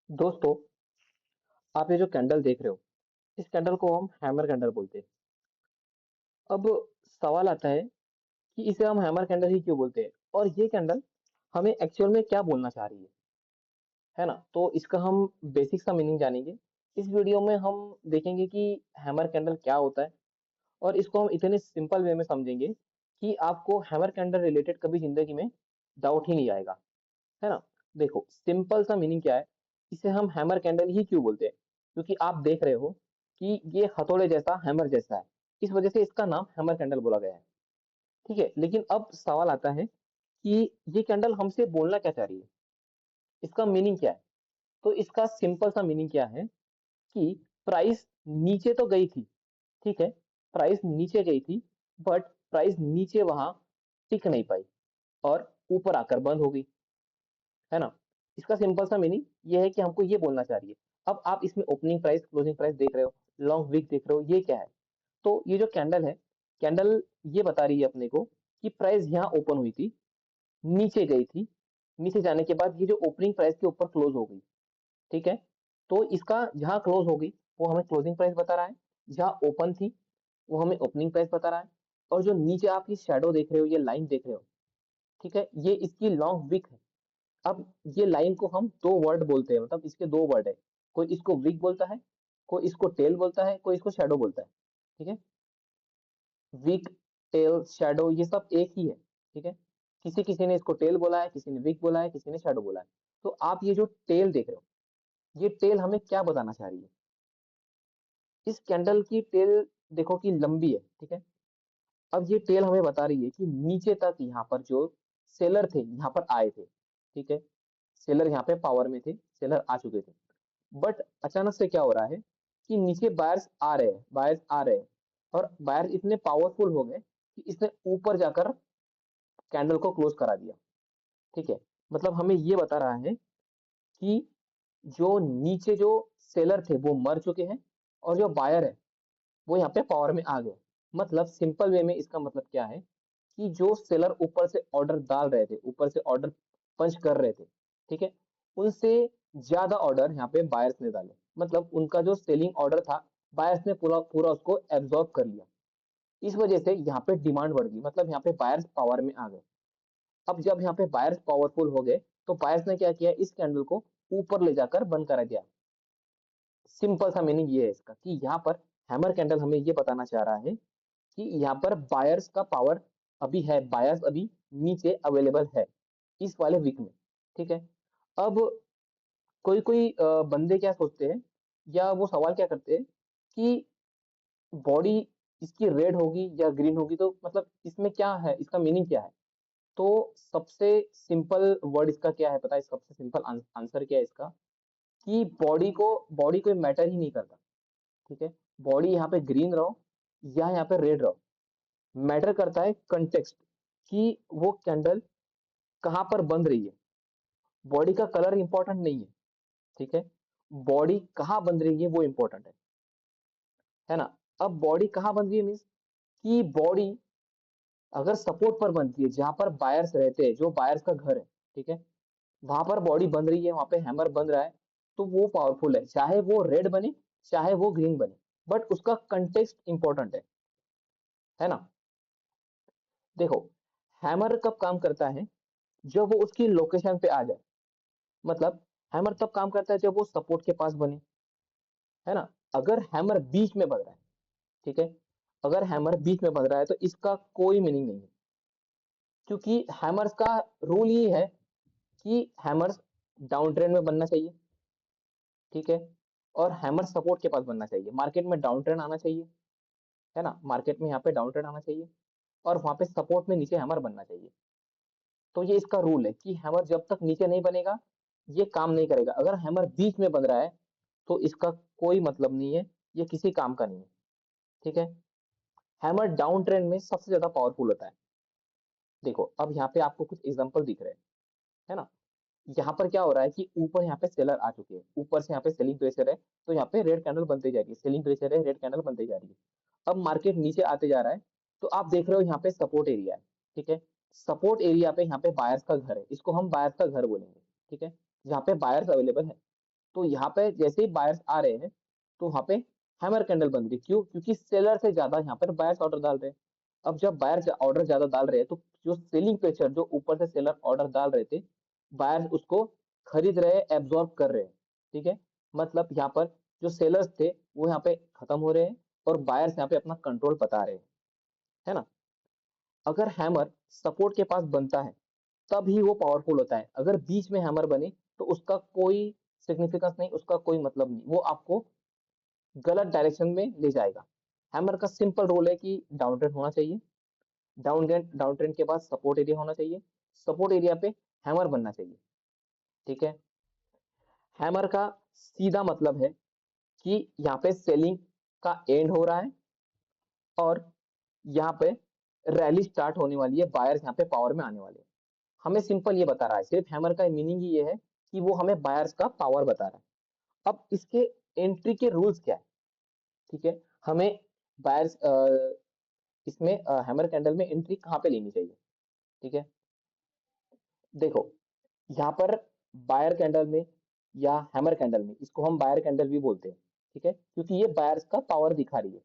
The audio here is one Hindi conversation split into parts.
दोस्तों, आप ये जो कैंडल देख रहे हो, इस कैंडल को हम हैमर कैंडल बोलते हैं। अब सवाल आता है कि इसे हम हैमर कैंडल ही क्यों बोलते हैं और ये कैंडल हमें एक्चुअल में क्या बोलना चाह रही है ना? तो इसका हम बेसिक सा मीनिंग जानेंगे। इस वीडियो में हम देखेंगे कि हैमर कैंडल क्या होता है और इसको हम इतने सिंपल वे में समझेंगे कि आपको हैमर कैंडल रिलेटेड कभी जिंदगी में डाउट ही नहीं आएगा, है ना? देखो, सिंपल सा मीनिंग क्या है, इसे हम हैमर कैंडल ही क्यों बोलते हैं? क्योंकि आप देख रहे हो कि ये हथौड़े जैसा हैमर जैसा है, इस वजह से इसका नाम हैमर कैंडल बोला गया है। ठीक है, लेकिन अब सवाल आता है कि ये कैंडल हमसे बोलना क्या चाह रही है, इसका मीनिंग क्या है? तो इसका सिंपल सा मीनिंग क्या है कि प्राइस नीचे तो गई थी, ठीक है, प्राइस नीचे गई थी, बट प्राइस नीचे वहां टिक नहीं पाई और ऊपर आकर बंद हो गई, है ना? इसका सिंपल सा मीनिंग ये है कि हमको ये बोलना चाह रही है। अब आप इसमें ओपनिंग प्राइस, क्लोजिंग प्राइस देख रहे हो, लॉन्ग वीक देख रहे हो, ये क्या है? तो ये जो कैंडल है, कैंडल ये बता रही है अपने को कि प्राइस यहाँ ओपन हुई थी, नीचे गई थी, नीचे जाने के बाद ये जो ओपनिंग प्राइस के ऊपर क्लोज हो गई, ठीक है? तो इसका जहाँ क्लोज हो गई वो हमें क्लोजिंग प्राइस बता रहा है, जहाँ ओपन थी वो हमें ओपनिंग प्राइस बता रहा है, और जो नीचे आप ये शैडो देख रहे हो, ये लाइन देख रहे हो, ठीक है, ये इसकी लॉन्ग विक है। अब ये लाइन को हम दो वर्ड बोलते हैं, मतलब इसके दो वर्ड है, कोई इसको विक बोलता है, कोई इसको टेल बोलता है, कोई इसको शैडो बोलता है, ठीक है? विक, टेल, शैडो ये सब एक ही है, ठीक है? किसी किसी ने इसको टेल बोला है, किसी ने विक बोला है, किसी ने शैडो बोला है। तो आप ये जो टेल देख रहे हो, ये टेल हमें क्या बताना चाह रही है? इस कैंडल की टेल देखो कि लंबी है, ठीक है? अब ये टेल हमें बता रही है कि नीचे तक यहाँ पर जो सेलर थे यहाँ पर आए थे, ठीक है, सेलर यहाँ पे पावर में थे, सेलर आ चुके थे, बट अचानक से क्या हो रहा है कि नीचे बायर्स आ रहे हैं, बायर्स आ रहे हैं, और बायर्स इतने पावरफुल हो गए कि इसने ऊपर जाकर कैंडल को क्लोज करा दिया, ठीक है? मतलब हमें ये बता रहा है कि जो नीचे जो सेलर थे वो मर चुके हैं, और जो बायर है वो यहाँ पे पावर में आ गए। मतलब सिंपल वे में इसका मतलब क्या है कि जो सेलर ऊपर से ऑर्डर डाल रहे थे, ऊपर से ऑर्डर पंच कर रहे थे, ठीक है, उनसे ज्यादा ऑर्डर यहाँ पे बायर्स ने डाले। मतलब उनका जो सेलिंग ऑर्डर था, बायर्स ने पूरा पूरा उसको एब्जॉर्ब कर लिया। इस वजह से यहाँ पे डिमांड बढ़ गई, मतलब यहाँ पे बायर्स पावर में आ गए। अब जब यहाँ पे बायर्स पावरफुल हो गए, तो बायर्स ने क्या किया, इस कैंडल को ऊपर ले जाकर बंद करा दिया। सिंपल सा मीनिंग ये है इसका कि यहाँ पर हैमर कैंडल हमें ये बताना चाह रहा है कि यहाँ पर बायर्स का पावर अभी है, बायर्स अभी नीचे अवेलेबल है इस वाले वीक में, ठीक है? अब कोई कोई बंदे क्या सोचते हैं, या वो सवाल क्या करते हैं कि बॉडी इसकी रेड होगी या ग्रीन होगी, तो मतलब इसमें क्या है, इसका मीनिंग क्या है? तो सबसे सिंपल वर्ड इसका क्या है पता है? सबसे सिंपल आंसर क्या है इसका, कि बॉडी कोई मैटर ही नहीं करता, ठीक है? बॉडी यहाँ पे ग्रीन रहो या यहाँ पे रेड रहो, मैटर करता है कंटेक्स्ट, कि वो कैंडल कहाँ पर बंद रही है। बॉडी का कलर इंपॉर्टेंट नहीं है, ठीक है, बॉडी कहाँ बंद रही है वो इंपॉर्टेंट है ना? अब बॉडी कहाँ बंद रही है मीन्स कि बॉडी अगर सपोर्ट पर बनती है, जहां पर बायर्स रहते हैं, जो बायर्स का घर है, ठीक है, वहां पर बॉडी बन रही है, वहां पे हैमर बन रहा है, तो वो पावरफुल है, चाहे वो रेड बने चाहे वो ग्रीन बने, बट उसका कंटेक्स्ट इंपॉर्टेंट है ना? देखो, हैमर कब काम करता है, जब वो उसकी लोकेशन पे आ जाए। मतलब हैमर तब काम करता है जब वो सपोर्ट के पास बने, है ना? अगर हैमर बीच में बज रहा है, ठीक है, अगर हैमर बीच में बज रहा है तो इसका कोई मीनिंग नहीं है, क्योंकि हैमर्स का रूल ये है कि हैमर्स डाउन ट्रेंड में बनना चाहिए, ठीक है, और हैमर सपोर्ट के पास बनना चाहिए। मार्केट में डाउन ट्रेंड आना चाहिए, है ना, मार्केट में यहाँ पे डाउन ट्रेंड आना चाहिए, और वहां पे सपोर्ट में नीचे हैमर बनना चाहिए। तो ये इसका रूल है कि हैमर जब तक नीचे नहीं बनेगा ये काम नहीं करेगा। अगर हैमर बीच में बन रहा है तो इसका कोई मतलब नहीं है, ये किसी काम का नहीं है, ठीक है? हैमर डाउन ट्रेंड में सबसे ज्यादा पावरफुल होता है। देखो, अब यहाँ पे आपको कुछ एग्जांपल दिख रहे हैं, है ना? यहाँ पर क्या हो रहा है कि ऊपर यहाँ पे सेलर आ चुके हैं, ऊपर से यहाँ पे सेलिंग प्रेशर है, तो यहाँ पे रेड कैंडल बनते जा रही है, सेलिंग प्रेशर है, रेड कैंडल बनते जा रही है। अब मार्केट नीचे आते जा रहा है, तो आप देख रहे हो यहाँ पे सपोर्ट एरिया है, ठीक है, सपोर्ट एरिया पे यहाँ पे बायर्स का घर है, इसको हम बायर्स का घर बोलेंगे, ठीक है, जहाँ पे बायर्स अवेलेबल है। तो यहाँ पे जैसे ही बायर्स आ रहे हैं तो वहाँ पे हैमर कैंडल बन रही है। क्यों? क्योंकि सेलर से ज्यादा यहाँ पर बायर्स ऑर्डर डाल रहे हैं। अब जब बायर्स ऑर्डर ज्यादा डाल रहे हैं तो जो सेलिंग प्रेशर जो ऊपर से सेलर ऑर्डर डाल रहे थे, बायर्स उसको खरीद रहे हैं, एब्जॉर्ब कर रहे हैं। ठीक है, मतलब यहाँ पर जो सेलर्स थे वो यहाँ पे खत्म हो रहे हैं और बायर्स यहाँ पे अपना कंट्रोल बता रहे हैं, है ना। अगर हैमर सपोर्ट के पास बनता है तब ही वो पावरफुल होता है। अगर बीच में हैमर बने तो उसका कोई सिग्निफिकेंस नहीं, उसका कोई मतलब नहीं, वो आपको गलत डायरेक्शन में ले जाएगा। हैमर का सिंपल रोल है कि डाउन ट्रेंड होना चाहिए, डाउन ट्रेंड के बाद सपोर्ट एरिया होना चाहिए, सपोर्ट एरिया पे हैमर बनना चाहिए। ठीक है, हैमर का सीधा मतलब है कि यहाँ पे सेलिंग का एंड हो रहा है और यहाँ पे रैली स्टार्ट होने वाली है, बायर्स यहाँ पे पावर में आने वाले हैं। हमें सिंपल ये बता रहा है, सिर्फ हैमर का मीनिंग ही ये है कि वो हमें बायर्स का पावर बता रहा है। अब इसके एंट्री के रूल्स क्या है? ठीक है, हमें बायर्स इसमें हैमर कैंडल में एंट्री कहाँ पे लेनी चाहिए? ठीक है, देखो यहाँ पर बायर कैंडल में या हैमर कैंडल में, इसको हम बायर कैंडल भी बोलते हैं। ठीक है, क्योंकि ये बायर्स का पावर दिखा रही है।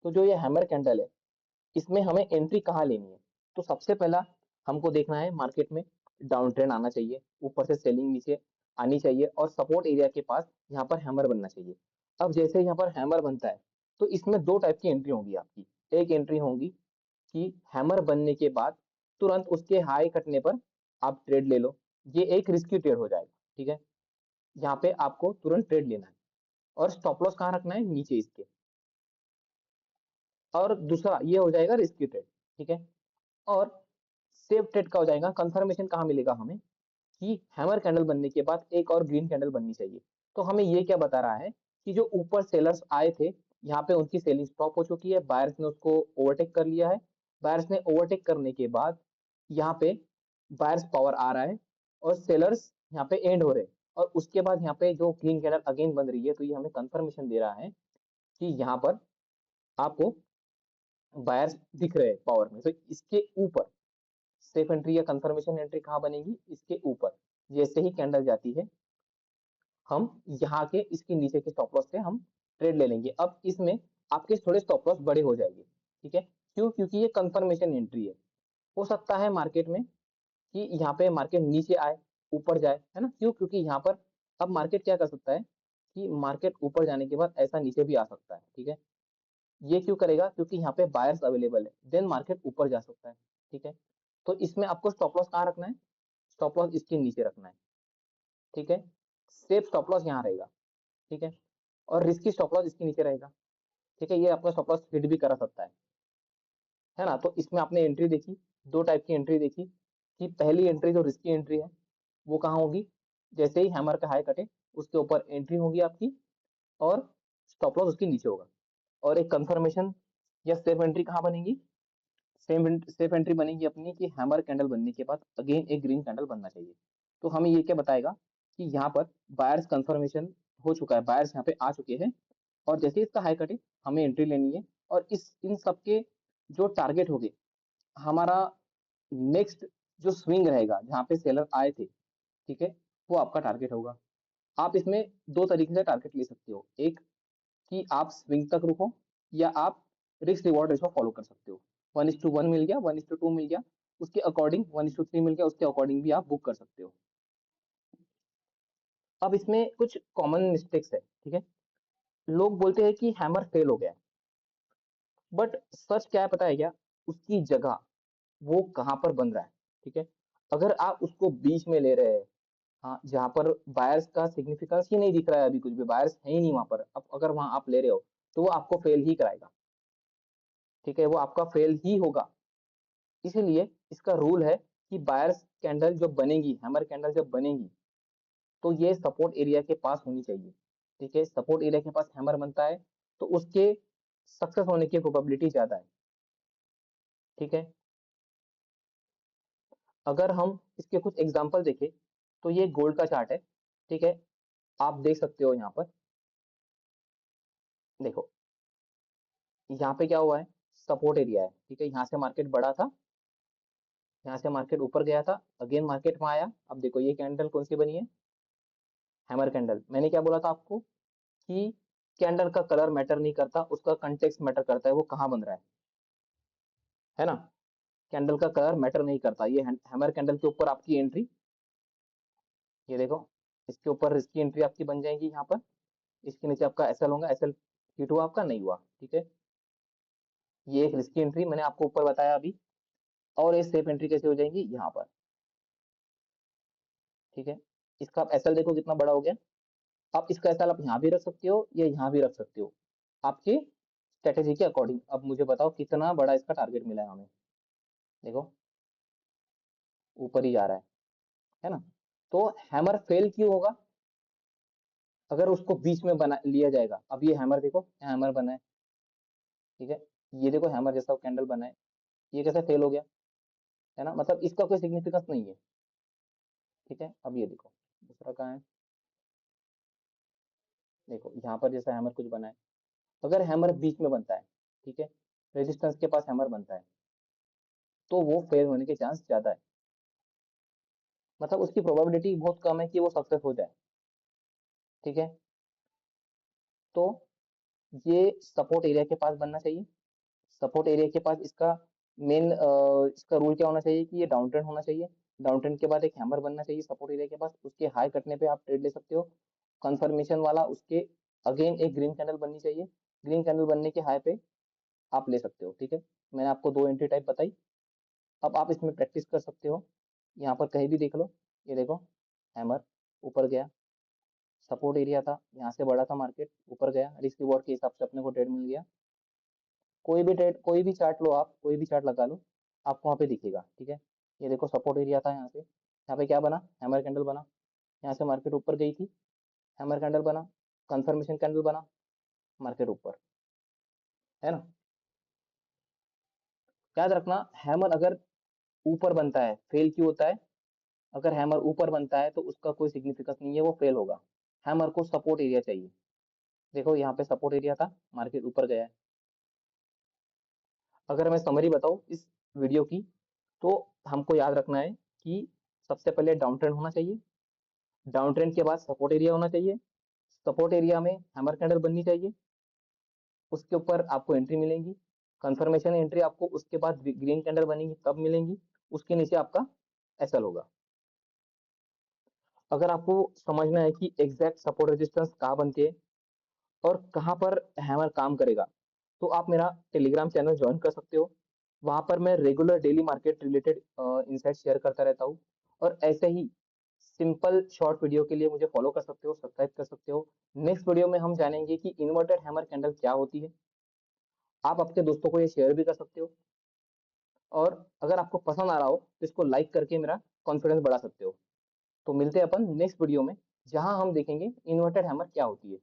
तो जो ये हैमर कैंडल है इसमें हमें एंट्री कहाँ लेनी है? तो सबसे पहला हमको देखना है मार्केट में डाउन ट्रेंड आना चाहिए, ऊपर से सेलिंग नीचे आनी चाहिए और सपोर्ट एरिया के पास यहाँ पर हैमर बनना चाहिए। अब जैसे यहाँ पर हैमर बनता है तो इसमें दो टाइप की एंट्री होगी आपकी। एक एंट्री होगी कि हैमर बनने के बाद तुरंत उसके हाई कटने पर आप ट्रेड ले लो, ये एक रिस्की ट्रेड हो जाएगा। ठीक है, यहाँ पे आपको तुरंत ट्रेड लेना है और स्टॉप लॉस कहाँ रखना है? नीचे इसके। और दूसरा ये हो जाएगा रिस्की ट्रेड। ठीक है, और सेफ ट्रेड का हो जाएगा, कंफर्मेशन कहाँ मिलेगा हमें कि हैमर कैंडल बनने के बाद एक और ग्रीन कैंडल बननी चाहिए। तो हमें ये क्या बता रहा है कि जो ऊपर सेलर्स आए थे यहाँ पे उनकी सेलिंग स्टॉप हो चुकी है, बायर्स ने उसको ओवरटेक कर लिया है। बायर्स ने ओवरटेक करने के बाद यहाँ पे बायर्स पावर आ रहा है और सेलर्स यहाँ पे एंड हो रहे हैं और उसके बाद यहाँ पे जो ग्रीन कैंडल अगेन बन रही है तो ये हमें कंफर्मेशन दे रहा है कि यहाँ पर आपको बायर्स दिख रहे हैं पावर में। तो इसके ऊपर सेफ एंट्री या कंफर्मेशन एंट्री कहाँ बनेगी? इसके ऊपर। जैसे ही कैंडल जाती है हम यहाँ के इसके नीचे के स्टॉप लॉस से हम ट्रेड ले लेंगे। अब इसमें आपके थोड़े स्टॉप लॉस बड़े हो जाएंगे। ठीक है, क्यों? क्योंकि ये कंफर्मेशन एंट्री है। हो सकता है मार्केट में कि यहाँ पे मार्केट नीचे आए, ऊपर जाए, है ना। क्यों? क्योंकि यहाँ पर अब मार्केट क्या कर सकता है कि मार्केट ऊपर जाने के बाद ऐसा नीचे भी आ सकता है। ठीक है, ये क्यों करेगा? क्योंकि यहाँ पे बायर्स अवेलेबल है, देन मार्केट ऊपर जा सकता है। ठीक है, तो इसमें आपको स्टॉप लॉस कहाँ रखना है? स्टॉप लॉस इसके नीचे रखना है। ठीक है, सेफ स्टॉप लॉस यहाँ रहेगा। ठीक है, और रिस्की स्टॉप लॉस इसके नीचे रहेगा। ठीक है, ये आपका स्टॉप लॉस हिट भी करा सकता है ना। तो इसमें आपने एंट्री देखी, दो टाइप की एंट्री देखी कि पहली एंट्री जो रिस्की एंट्री है वो कहाँ होगी? जैसे ही हैमर का हाई कटे उसके ऊपर एंट्री होगी आपकी और स्टॉप लॉस उसके नीचे होगा। और एक कंफर्मेशन या सेफ एंट्री कहाँ बनेगी? सेफ एंट्री बनेगी अपनी कि हैमर कैंडल बनने के बाद अगेन एक ग्रीन कैंडल बनना चाहिए। तो हमें ये क्या बताएगा कि यहाँ पर बायर्स कंफर्मेशन हो चुका है, बायर्स यहाँ पे आ चुके हैं और जैसे ही इसका हाई कटे हमें एंट्री लेनी है। और इस इन सबके जो टारगेट हो गए हमारा नेक्स्ट जो स्विंग रहेगा जहाँ पे सेलर आए थे, ठीक है, वो आपका टारगेट होगा। आप इसमें दो तरीके से टारगेट ले सकते हो, एक कि आप स्विंग तक रुको या आप रिस्क रिवॉर्ड रेशो फॉलो कर सकते हो। 1:1 मिल गया, 1:2 मिल गया, उसके अकॉर्डिंग 1:3 मिल गया, उसके अकॉर्डिंग भी आप बुक कर सकते हो। अब इसमें कुछ कॉमन मिस्टेक्स है। ठीक है, लोग बोलते हैं कि हैमर फेल हो गया, बट सच क्या है पता है क्या? उसकी जगह वो कहाँ पर बन रहा है। ठीक है, अगर आप उसको बीच में ले रहे हैं, हाँ, जहाँ पर बायर्स का सिग्निफिकेंस ही नहीं दिख रहा है, अभी कुछ भी बायर्स है ही नहीं वहां पर, अब अगर वहां आप ले रहे हो तो वो आपको फेल ही कराएगा। ठीक है, वो आपका फेल ही होगा। इसीलिए इसका रूल है कि बायर्स कैंडल जब बनेगी, हैमर कैंडल जब बनेगी तो ये सपोर्ट एरिया के पास होनी चाहिए। ठीक है, सपोर्ट एरिया के पास हैमर बनता है तो उसके सक्सेस होने की प्रोबेबिलिटी ज्यादा है। ठीक है, अगर हम इसके कुछ एग्जांपल देखें तो ये गोल्ड का चार्ट है। ठीक है, आप देख सकते हो यहाँ पर, देखो यहाँ पे क्या हुआ है? सपोर्ट एरिया है। ठीक है, यहाँ से मार्केट बढ़ा था, यहाँ से मार्केट ऊपर गया था, अगेन मार्केट में आया। अब देखो ये कैंडल कौन सी बनी है? हैमर कैंडल, मैंने क्या बोला था आपको कि कैंडल का कलर मैटर नहीं करता, उसका कंटेक्स्ट मैटर करता है, वो कहाँ बन रहा है ना। कैंडल का कलर मैटर नहीं करता। ये हैमर कैंडल के ऊपर आपकी एंट्री, ये देखो, इसके ऊपर इसकी एंट्री आपकी बन जाएगी यहाँ पर। इसके नीचे आपका एसएल होगा, एसएल हिट हुआ आपका, नहीं हुआ, ठीक है। ये एक रिस्की एंट्री मैंने आपको ऊपर बताया अभी। और ये सेफ एंट्री कैसे हो जाएंगी यहाँ पर, ठीक है। इसका आप एसएल देखो कितना बड़ा हो गया। आप इसका एसएल आप यहाँ भी रख सकते हो या यहाँ भी रख सकते हो, आपकी स्ट्रेटेजी के अकॉर्डिंग। अब मुझे बताओ कितना बड़ा इसका टारगेट मिला है हमें, देखो ऊपर ही जा रहा है ना। तो हैमर फेल क्यों होगा, अगर उसको बीच में बना लिया जाएगा। अब ये हैमर देखो, हैमर बना है, ठीक है। ये देखो हैमर जैसा कैंडल बना है, ये कैसे फेल हो गया, है ना, मतलब इसका कोई सिग्निफिकेंस नहीं है, ठीक है। अब ये देखो दूसरा कहाँ है, देखो यहाँ पर जैसा हैमर कुछ बना है, अगर हैमर बीच में बनता है, ठीक है, रेजिस्टेंस के पास हैमर बनता है, तो वो फेल होने के चांस ज्यादा है, मतलब उसकी प्रोबेबिलिटी बहुत कम है कि वो सक्सेस हो जाए, ठीक है। तो ये सपोर्ट एरिया के पास बनना चाहिए। सपोर्ट एरिया के पास इसका मेन इसका रूल क्या होना चाहिए कि ये डाउन ट्रेंड होना चाहिए। डाउन ट्रेंड के बाद एक हैमर बनना चाहिए सपोर्ट एरिया के पास, उसके हाई कटने पे आप ट्रेड ले सकते हो कंफर्मेशन वाला। उसके अगेन एक ग्रीन कैंडल बननी चाहिए, ग्रीन कैंडल बनने के हाई पे आप ले सकते हो, ठीक है। मैंने आपको दो एंट्री टाइप बताई, अब आप इसमें प्रैक्टिस कर सकते हो। यहाँ पर कहीं भी देख लो, ये देखो हैमर ऊपर गया, सपोर्ट एरिया था, यहाँ से बढ़ा था मार्केट, ऊपर गया, रिस्क रिवॉर्ड के हिसाब से अपने को ट्रेड मिल गया। कोई भी ट्रेड, कोई भी चार्ट लो आप, कोई भी चार्ट लगा लो, आपको वहाँ पे दिखेगा, ठीक है। ये देखो सपोर्ट एरिया था, यहाँ पे क्या बना, हैमर कैंडल बना, यहाँ से मार्केट ऊपर गई थी, हैमर कैंडल बना, कंफर्मेशन कैंडल बना, मार्केट ऊपर, है ना। याद रखना, हैमर अगर ऊपर बनता है फेल क्यों होता है, अगर हैमर ऊपर बनता है तो उसका कोई सिग्निफिकेंस नहीं है, वो फेल होगा। हैमर को सपोर्ट एरिया चाहिए, देखो यहाँ पे सपोर्ट एरिया था, मार्केट ऊपर गया है। अगर मैं समरी बताऊं इस वीडियो की, तो हमको याद रखना है कि सबसे पहले डाउन ट्रेंड होना चाहिए, डाउन ट्रेंड के बाद सपोर्ट एरिया होना चाहिए, सपोर्ट एरिया में हैमर कैंडल बननी चाहिए, उसके ऊपर आपको एंट्री मिलेंगी, कंफर्मेशन एंट्री आपको उसके बाद ग्रीन कैंडल बनेगी तब मिलेंगी, उसके नीचे आपका एसएल होगा। अगर आपको समझना है कि एग्जैक्ट सपोर्ट रेजिस्टेंस कहाँ बनती है और कहाँ पर हैमर काम करेगा, तो आप मेरा टेलीग्राम चैनल ज्वाइन कर सकते हो। वहां पर मैं regular daily market related insight share करता रहता हूँ। और ऐसे ही सिंपल शॉर्ट वीडियो के लिए मुझे फॉलो कर सकते हो, सब्सक्राइब कर सकते हो। नेक्स्ट वीडियो में हम जानेंगे कि इन्वर्टेड हैमर कैंडल क्या होती है। आप अपने दोस्तों को ये शेयर भी कर सकते हो, और अगर आपको पसंद आ रहा हो तो इसको लाइक करके मेरा कॉन्फिडेंस बढ़ा सकते हो। तो मिलते हैं अपन नेक्स्ट वीडियो में, जहां हम देखेंगे इन्वर्टेड हैमर क्या होती है।